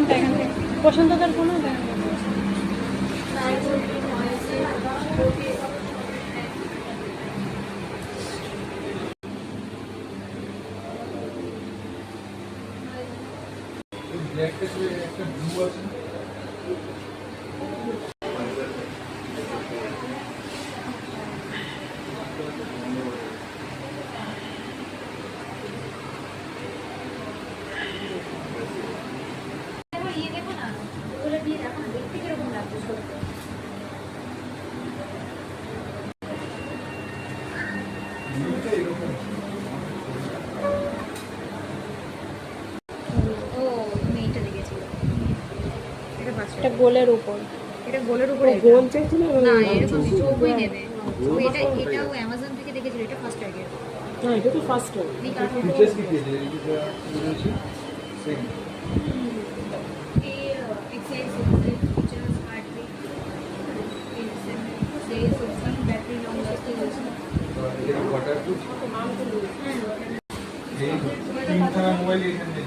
কোনটা এখান থেকে পছন্দদার কোনো একটা ব্লু আছে এটা গোলের উপর এটা গোলের উপরে গোল চাইছিল না এরকম কিছু ওই নেবে এটা এটাও অ্যামাজন থেকে দেখেছিল এটা ফার্স্ট আগে না এটা তো ফার্স্ট টাইম ফিচার্স কি দিয়েছে এটা বলেছি সেম এই এক্সারসাইজ ফিচার্স হার্ট রেট সেই সিস্টেম ব্যাটারি লং লাস্টিং আছে এটা ওয়াটারপ্রুফ এই তিনটা মোবাইল এখানে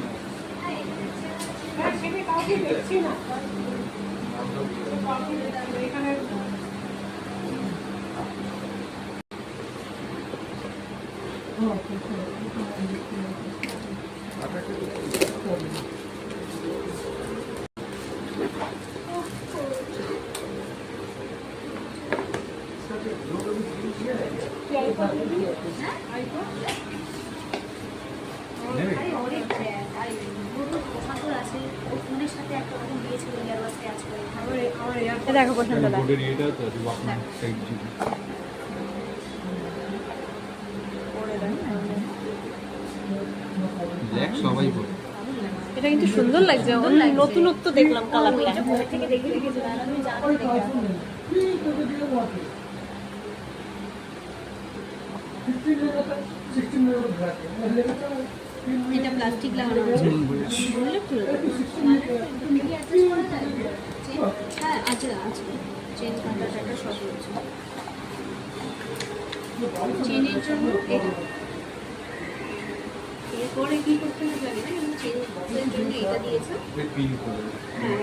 দেখো পছন্দদার বোর্ডের এটা তো ওয়াকম্যান সাইড জিবি ব্ল্যাক সবাই বলে এটা কিন্তু সুন্দর লাগছে নতুনত্ব দেখলাম কালারটা থেকে দেখে রেখেছিলাম আমি জানি এটা প্লাস্টিক লাগানো আছে বললে খুলে দেবো হ্যাঁ আছে আছে চেন কাটাটা সব রয়েছে চেনের জন্য এরপরে কি করতে হবে জানি না কিন্তু চেনের জন্য এটা দিয়েছে পিন করে হ্যাঁ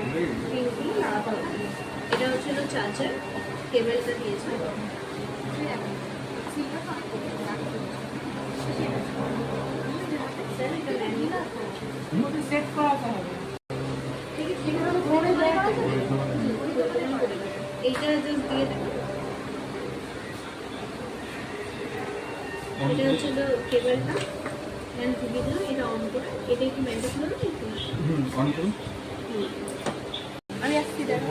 পিনগুলো লাগাতে হবে এটা হচ্ছিল চার্জার কেবলটা দিয়েছে সেট করাতে হবে এইটা জাস্ট দিয়ে দেবো এটা হচ্ছিল কেবলটা হ্যান্ড টিভি দিলাম এটা অন করে এটা একটু মেনটেন করো অন করুন আমি আসছি দেখো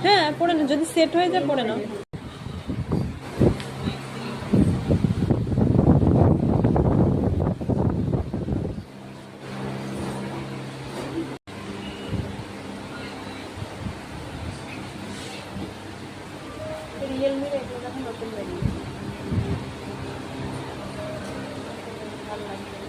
হ্যাঁ পড়ে না যদি সেট হয়ে যায় পড়ে না রিয়েলমির এগুলো নতুন বেরিয়েছে ভালো লাগছে